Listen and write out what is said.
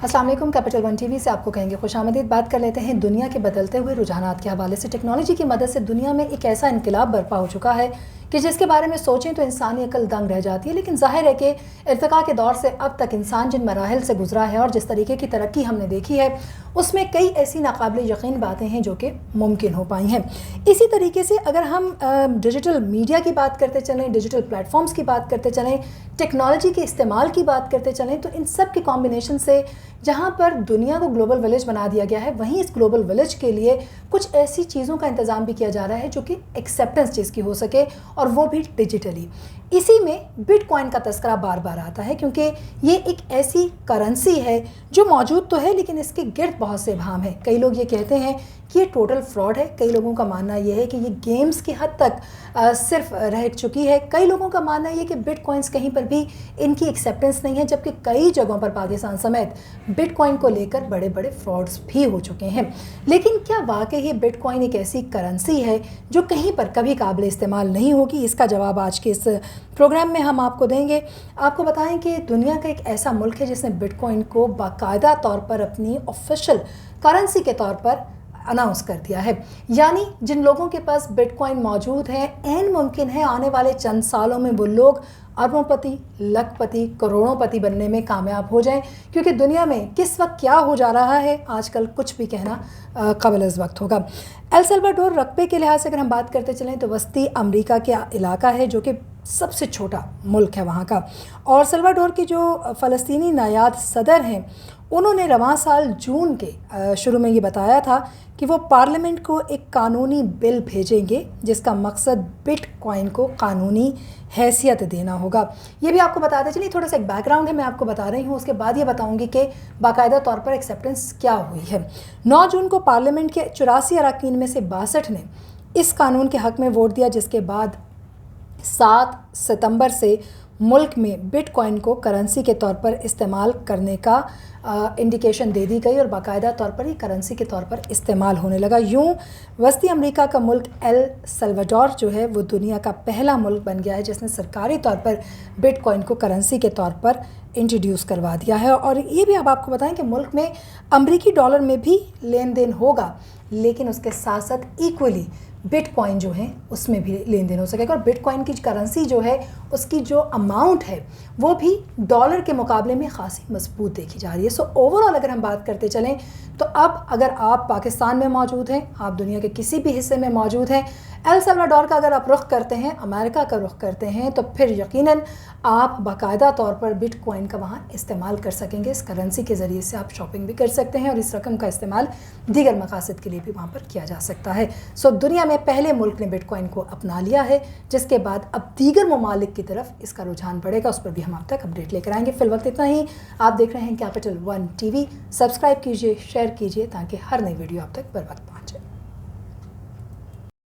अस्सलाम वालेकुम। Capital one TV से आपको कहेंगे खुशामदीद। बात कर लेते हैं दुनिया के बदलते हुए रुझानात के हवाले से। टेक्नोलॉजी की मदद से दुनिया में एक ऐसा इनकलाब बर्पा हो चुका है कि जिसके बारे में सोचें तो इंसानी अकल दंग रह जाती है। लेकिन जाहिर है कि इर्तिका के दौर से अब तक इंसान जिन मराहिल से गुजरा है और जिस तरीके की तरक्की हमने देखी है उसमें कई ऐसी नाकाबिल यकीन बातें हैं जो कि मुमकिन हो पाई हैं। इसी तरीके से अगर हम डिजिटल मीडिया की बात करते चलें, डिजिटल प्लेटफॉर्म्स की बात करते चलें, टेक्नोलॉजी के इस्तेमाल की बात करते चलें, तो इन सब के कॉम्बिनेशन से जहाँ पर दुनिया को ग्लोबल विलेज बना दिया गया है, वहीं इस ग्लोबल विलेज के लिए कुछ ऐसी चीज़ों का इंतज़ाम भी किया जा रहा है जो कि एक्सेप्टेंस जिसकी हो सके, और वो भी डिजिटली। इसी में बिटकॉइन का तस्करा बार बार आता है क्योंकि ये एक ऐसी करेंसी है जो मौजूद तो है लेकिन इसके गिर्द बहुत से इबाम है। कई लोग ये कहते हैं कि ये टोटल फ्रॉड है, कई लोगों का मानना ये है कि ये गेम्स की हद तक सिर्फ रह चुकी है, कई लोगों का मानना ये कि बिटकॉइंस कहीं पर भी इनकी एक्सेप्टेंस नहीं है, जबकि कई जगहों पर पाकिस्तान समेत बिटकॉइन को लेकर बड़े बड़े फ्रॉड्स भी हो चुके हैं। लेकिन क्या वाकई ये बिटकॉइन एक ऐसी करेंसी है जो कहीं पर कभी काबिल इस्तेमाल नहीं होगी? इसका जवाब आज के इस प्रोग्राम में हम आपको देंगे। आपको बताएं कि दुनिया का एक ऐसा मुल्क है जिसने बिटकॉइन को बाकायदा तौर पर अपनी ऑफिशियल करेंसी के तौर पर अनाउंस कर दिया है। यानी जिन लोगों के पास बिटकॉइन मौजूद है, ऐन मुमकिन है आने वाले चंद सालों में वो लोग अरबोंपति, लखपति, करोड़ोंपति बनने में कामयाब हो जाएं, क्योंकि दुनिया में किस वक्त क्या हो जा रहा है आजकल कुछ भी कहना क़ाबिल वक्त होगा। एल सल्वाडोर रकबे के लिहाज से अगर हम बात करते चलें तो वस्ती अमरीका के इलाका है जो कि सबसे छोटा मुल्क है वहाँ का। और सल्वाडोर की जो फ़लस्तीनी नायाब सदर हैं उन्होंने रवां साल जून के शुरू में ये बताया था कि वो पार्लियामेंट को एक कानूनी बिल भेजेंगे जिसका मकसद बिटकॉइन को कानूनी हैसियत देना होगा। ये भी आपको बताते चलिए, थोड़ा सा एक बैकग्राउंड है मैं आपको बता रही हूँ, उसके बाद ये बताऊँगी कि बाकायदा तौर पर एक्सेप्टेंस क्या हुई है। 9 जून को पार्लियामेंट के 84 अरकान में से 62 ने इस कानून के हक़ में वोट दिया, जिसके बाद 7 सितंबर से मुल्क में बिटकॉइन को करेंसी के तौर पर इस्तेमाल करने का इंडिकेशन दे दी गई और बाकायदा तौर पर ये करेंसी के तौर पर इस्तेमाल होने लगा। यूँ वस्ती अमरीका का मुल्क एल सल्वाडोर जो है वो दुनिया का पहला मुल्क बन गया है जिसने सरकारी तौर पर बिटकॉइन को करेंसी के तौर पर इंट्रोड्यूस करवा दिया है। और ये भी अब आपको बताएं कि मुल्क में अमरीकी डॉलर में भी लेन देन होगा, लेकिन उसके साथ साथ इक्वली बिटकॉइन जो है उसमें भी लेन देन हो सकेगा। और बिटकॉइन की करेंसी जो है उसकी जो अमाउंट है वो भी डॉलर के मुकाबले में खासी मजबूत देखी जा रही है। सो ओवरऑल अगर हम बात करते चलें तो अब अगर आप पाकिस्तान में मौजूद हैं, आप दुनिया के किसी भी हिस्से में मौजूद हैं, एल सल्वाडोर का अगर आप रुख करते हैं, अमेरिका का रुख करते हैं, तो फिर यकीनन आप बाकायदा तौर पर बिटकॉइन का वहाँ इस्तेमाल कर सकेंगे। इस करेंसी के ज़रिए से आप शॉपिंग भी कर सकते हैं और इस रकम का इस्तेमाल दीगर मकासद के लिए भी वहाँ पर किया जा सकता है। सो दुनिया में पहले मुल्क ने बिटकॉइन को अपना लिया है, जिसके बाद अब दीगर ममालिक की तरफ इसका रुझान बढ़ेगा, उस पर भी हम आप तक अपडेट लेकर आएंगे। फिल वक्त इतना ही। आप देख रहे हैं कैपिटल वन टीवी। सब्सक्राइब कीजिए, शेयर कीजिए ताकि हर नई वीडियो आप तक बर वक्त पहुँचे।